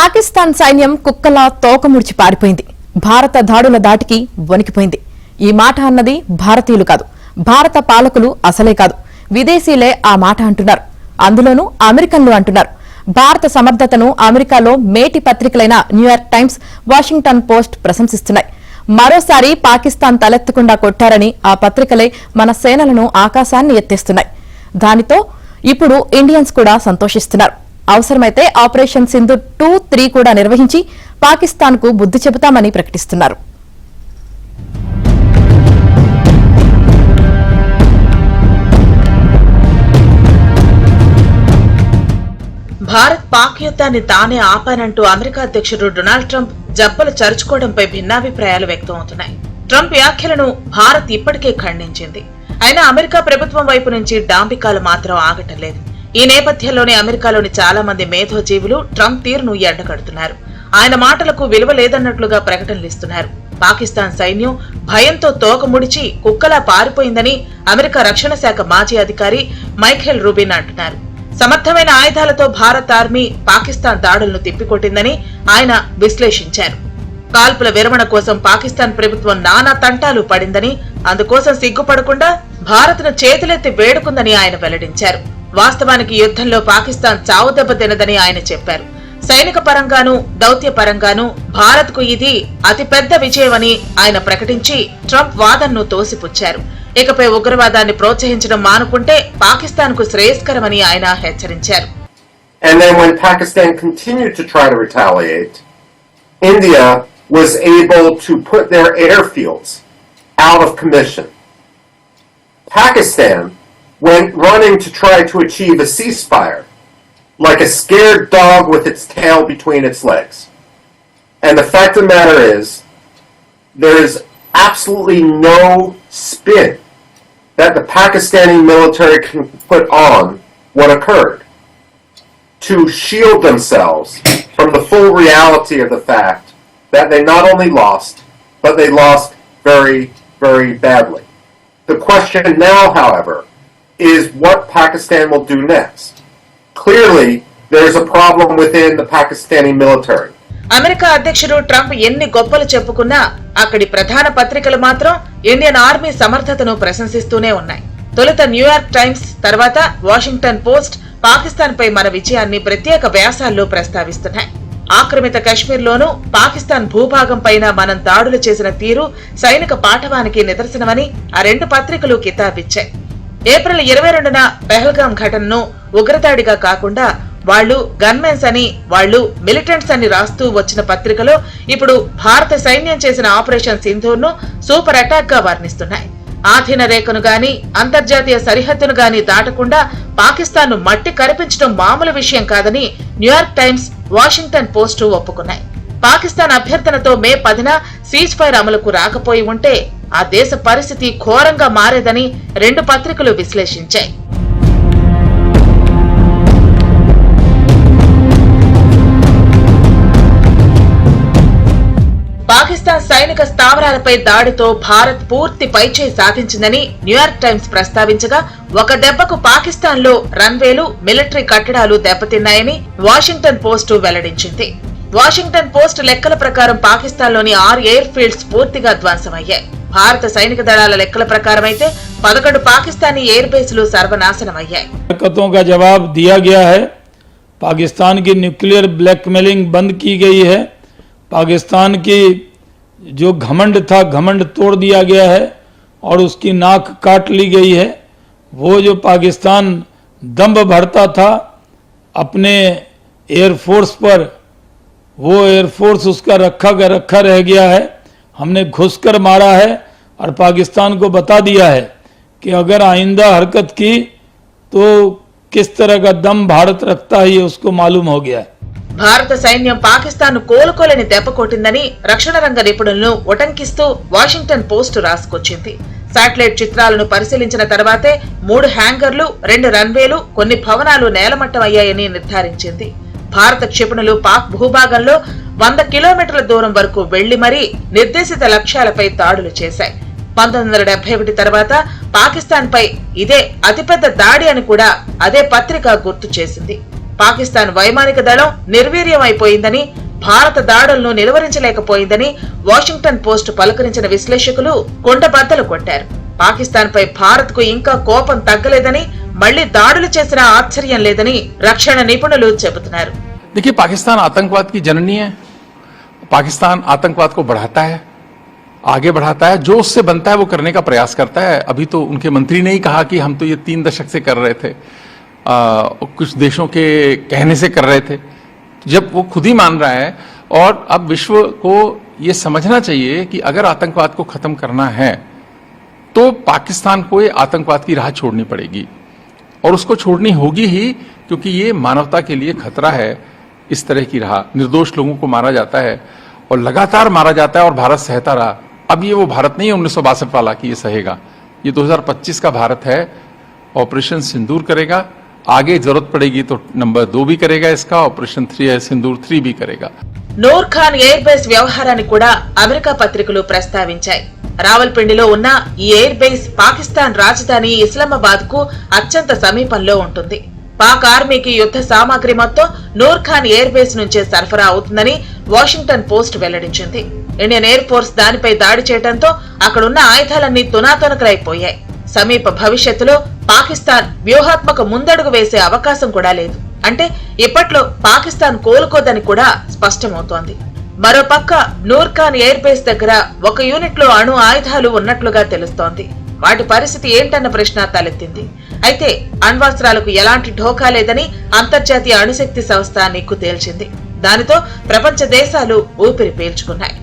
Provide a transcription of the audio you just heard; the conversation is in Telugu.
పాకిస్తాన్ సైన్యం కుక్కలా తోకముడిచి పారిపోయింది. భారత దాడుల దాటికి వణికిపోయింది. ఈ మాట అన్నది భారతీయులు కాదు, భారత పాలకులు అసలే కాదు, విదేశీలే ఆ మాట అంటున్నారు. అందులోనూ అమెరికన్లు అంటున్నారు. భారత సమర్థతను అమెరికాలో మేటి పత్రికలైన న్యూయార్క్ టైమ్స్, వాషింగ్టన్ పోస్ట్ ప్రశంసిస్తున్నాయి. మరోసారి పాకిస్తాన్ తలెత్తకుండా కొట్టారని ఆ పత్రికలే మన సేనలను ఆకాశాన్ని ఎత్తేస్తున్నాయి. దానితో ఇప్పుడు ఇండియన్స్ కూడా సంతోషిస్తున్నారు. అవసరమైతే ఆపరేషన్ సింధూర్ 2, 3 కూడా నిర్వహించి పాకిస్తాన్ కు బుద్ధి చెబుతామని ప్రకటిస్తున్నారు. భారత్ పాక్ యుద్ధాన్ని తానే ఆపానంటూ అమెరికా అధ్యక్షుడు డొనాల్డ్ ట్రంప్ జబ్బలు చరుచుకోవడంపై భిన్నాభిప్రాయాలు వ్యక్తమవుతున్నాయి. ట్రంప్ వ్యాఖ్యలను భారత్ ఇప్పటికే ఖండించింది. అయినా అమెరికా ప్రభుత్వం వైపు నుంచి డాంబికాలు మాత్రం ఆగటం లేదు. ఈ నేపథ్యంలోనే అమెరికాలోని చాలా మంది మేధోజీవులు ట్రంప్ తీరును ఎండగడుతున్నారు. ఆయన మాటలకు విలువ లేదన్నట్లుగా ప్రకటనలు ఇస్తున్నారు. పాకిస్తాన్ సైన్యం భయంతో తోక ముడిచి కుక్కలా పారిపోయిందని అమెరికా రక్షణ శాఖ మాజీ అధికారి మైఖేల్ రూబిన్ అంటున్నారు. సమర్థమైన ఆయుధాలతో భారత ఆర్మీ పాకిస్తాన్ దాడులను తిప్పికొట్టిందని ఆయన విశ్లేషించారు. కాల్పుల విరమణ కోసం పాకిస్తాన్ ప్రభుత్వం నానా తంటాలు పడిందని, అందుకోసం సిగ్గుపడకుండా భారత్ను చేతులెత్తి వేడుకుందని ఆయన వెల్లడించారు. వాస్తవానికి యుద్ధంలో పాకిస్తాన్ చావుదెబ్బ తినదని ఆయన చెప్పారు. సైనిక పరంగానూ దౌత్య పరంగానూ భారత్ కు ఇది అతిపెద్ద విజయమని ఆయన ప్రకటించి ట్రంప్ వాదనను తోసిపుచ్చారు. ఇకపై ఉగ్రవాదాన్ని ప్రోత్సహించడం మానుకుంటే పాకిస్తాన్ కు శ్రేయస్కరమని ఆయన హెచ్చరించారు. And then when Pakistan continued to try to retaliate, India was able to put their airfields out of commission. Pakistan went running to try to achieve a ceasefire, like a scared dog with its tail between its legs. And the fact of the matter is, there is absolutely no spin that the Pakistani military can put on what occurred to shield themselves from the full reality of the fact that they not only lost, but they lost very, very badly. The question now, however, is what Pakistan will do next. Clearly, there is a problem within the Pakistani military. America అధ్యక్షుడు ట్రంప్ ఎన్ని గొప్పలు చెప్పుకున్నా అక్కడి ప్రధాన పత్రికలు మాత్రం ఇండియన్ ఆర్మీ సమర్థతను ప్రశంసిస్తూనే ఉన్నాయి. తొలుత న్యూయార్క్ టైమ్స్, తర్వాత వాషింగ్టన్ పోస్ట్ పాకిస్తాన్ పై మన విజయాన్ని ప్రత్యేక వ్యాసాల్లో ప్రస్తావిస్తున్నాయి. ఆక్రమిత కశ్మీర్లోనూ పాకిస్తాన్ భూభాగం పైన మనం దాడులు చేసిన తీరు సైనిక పాఠవానికి నిదర్శనమని ఆ రెండు పత్రికలు కితాబిచ్చాయి. ఏప్రిల్ 22న పెహల్గాం ఘటనను ఉగ్రదాడిగా కాకుండా వాళ్లు గన్మెన్స్ అని, వాళ్లు మిలిటెంట్స్ అని రాస్తూ వచ్చిన పత్రికలో ఇప్పుడు భారత సైన్యం చేసిన ఆపరేషన్ సింధూర్ ను సూపర్ అటాక్ గా వర్ణిస్తున్నాయి. ఆధీన రేఖను గాని అంతర్జాతీయ సరిహద్దును గాని దాటకుండా పాకిస్తాన్ ను మట్టి కరిపించడం మామూలు విషయం కాదని New York times, Washington post ఒప్పుకున్నాయి. Pakistan అభ్యర్థనతో మే 10న సీజ్ ఫైర్ అమలుకు రాకపోయి ఉంటే ఆ దేశ పరిస్థితి ఘోరంగా మారేదని రెండు పత్రికలు విశ్లేషించాయి. పాకిస్తాన్ సైనిక స్థావరాలపై దాడితో భారత్ పూర్తి పైచేయి సాధించిందని న్యూయార్క్ టైమ్స్ ప్రస్తావించగా, ఒక దెబ్బకు పాకిస్తాన్ లో రన్వేలు, మిలిటరీ కట్టడాలు దెబ్బతిన్నాయని వాషింగ్టన్ పోస్ట్ వెల్లడించింది. వాషింగ్టన్ పోస్ట్ లెక్కల ప్రకారం పాకిస్తాన్ లోని 6 ఎయిర్ ఫీల్డ్స్ పూర్తిగా ధ్వంసమయ్యాయి. భారత సైనిక దళాల లెక్కల ప్రకారం అయితే 11 పాకిస్తానీ ఎయిర్ బేస్లు సర్వనాశనమయ్యాయి. हरकतों का जवाब दिया गया है. पाकिस्तान की न्यूक्लियर ब्लैकमेलिंग बंद की गई है. पाकिस्तान की जो घमंड था, घमंड तोड़ दिया गया है और उसकी नाक काट ली गई है. वो जो पाकिस्तान दंभ भरता था अपने एयरफोर्स पर, वो एयरफोर्स उसका रखा रह गया है. हमने घुसकर मारा है और पाकिस्तान को बता दिया है कि अगर आइंदा हरकत की तो किस तरह का दम भारत रखता है, ये उसको मालूम हो गया है. భారత సైన్యం పాకిస్తాన్ కోలుకోలేని దెబ్బ కొట్టిందని రక్షణ రంగ నిపుణులను ఉటంకిస్తూ వాషింగ్టన్ పోస్ట్ రాసుకొచ్చింది. శాటిలైట్ చిత్రాలను పరిశీలించిన తర్వాతే 3 హ్యాంగర్లు, 2 రన్వేలు, కొన్ని భవనాలు నేలమట్టమయ్యాయని నిర్ధారించింది. భారత క్షిపణులు పాక్ భూభాగంలో 100 కిలోమీటర్ల దూరం వరకు వెళ్లి మరీ నిర్దేశిత లక్ష్యాలపై దాడులు చేశాయి. 1971 తర్వాత పాకిస్తాన్ పై ఇదే అతిపెద్ద దాడి అని కూడా అదే పత్రిక గుర్తు చేసింది. పాకిస్తాన్ వైమానిక దళం నిర్వీర్యం అయిపోయిందని, భారత దాడులను నిలువరించలేకపోయిందని వాషింగ్టన్ పోస్ట్ పలుకరించిన విశ్లేషకులు కుండబద్దలు కొట్టారు. పాకిస్తాన్ పై భారత్ కు ఇంకా కోపం తగ్గలేదని, మళ్లీ దాడులు చేసినా ఆశ్చర్యం లేదని రక్షణ నిపుణులు చెబుతున్నారు. देखिए, पाकिस्तान आतंकवाद की जननी है. पाकिस्तान आतंकवाद को बढ़ाता है, आगे बढ़ाता है, जो उससे बनता है वो करने का प्रयास करता है. अभी तो उनके मंत्री ने ही कहा कि हम तो ये 3 दशक से कर रहे थे, कुछ देशों के कहने से कर रहे थे. जब वो खुद ही मान रहा है, और अब विश्व को ये समझना चाहिए कि अगर आतंकवाद को खत्म करना है तो पाकिस्तान को ये आतंकवाद की राह छोड़नी पड़ेगी, और उसको छोड़नी होगी ही, क्योंकि ये मानवता के लिए खतरा है. इस तरह की राह, निर्दोष लोगों को मारा जाता है और लगातार मारा जाता है, और भारत सहता रहा. अब ये वो भारत नहीं है 1962 वाला कि ये सहेगा. ये 2025 का भारत है. ऑपरेशन सिंदूर करेगा, आगे जरूरत पड़ेगी तो नंबर 2 भी करेगा इसका, ऑपरेशन 3 है सिंदूर 3 भी करेगा. నూర్ ఖాన్ ఎయిర్ బేస్ వ్యవహారాన్ని కూడా అమెరికా పత్రికలు ప్రస్తావించాయి. రావల్పిండిలో ఉన్న ఈ ఎయిర్ బేస్ పాకిస్తాన్ రాజధాని ఇస్లామాబాద్ కు అత్యంత సమీపంలో ఉంటుంది. పాక్ ఆర్మీకి యుద్ధ సామాగ్రి మొత్తం నూర్ ఖాన్ ఎయిర్ బేస్ నుంచే సరఫరా అవుతుందని వాషింగ్టన్ పోస్ట్ వెల్లడించింది. ఇండియన్ ఎయిర్ ఫోర్స్ దానిపై దాడి చేయడంతో అక్కడున్న ఆయుధాలన్నీ తునాతునకలైపోయాయి. సమీప భవిష్యత్తులో పాకిస్తాన్ వ్యూహాత్మక ముందడుగు వేసే అవకాశం కూడా లేదు. అంటే ఇప్పట్లో పాకిస్తాన్ కోలుకోదని కూడా స్పష్టమవుతోంది. మరోపక్క నూర్ ఖాన్ ఎయిర్ బేస్ దగ్గర ఒక యూనిట్ లో అణు ఆయుధాలు ఉన్నట్లుగా తెలుస్తోంది. వాటి పరిస్థితి ఏంటన్న ప్రశ్న తలెత్తింది. అయితే అణ్వాస్త్రాలకు ఎలాంటి ఢోకా లేదని అంతర్జాతీయ అణుశక్తి సంస్థ నిగ్గు తేల్చింది. దానితో ప్రపంచ దేశాలు ఊపిరి పీల్చుకున్నాయి.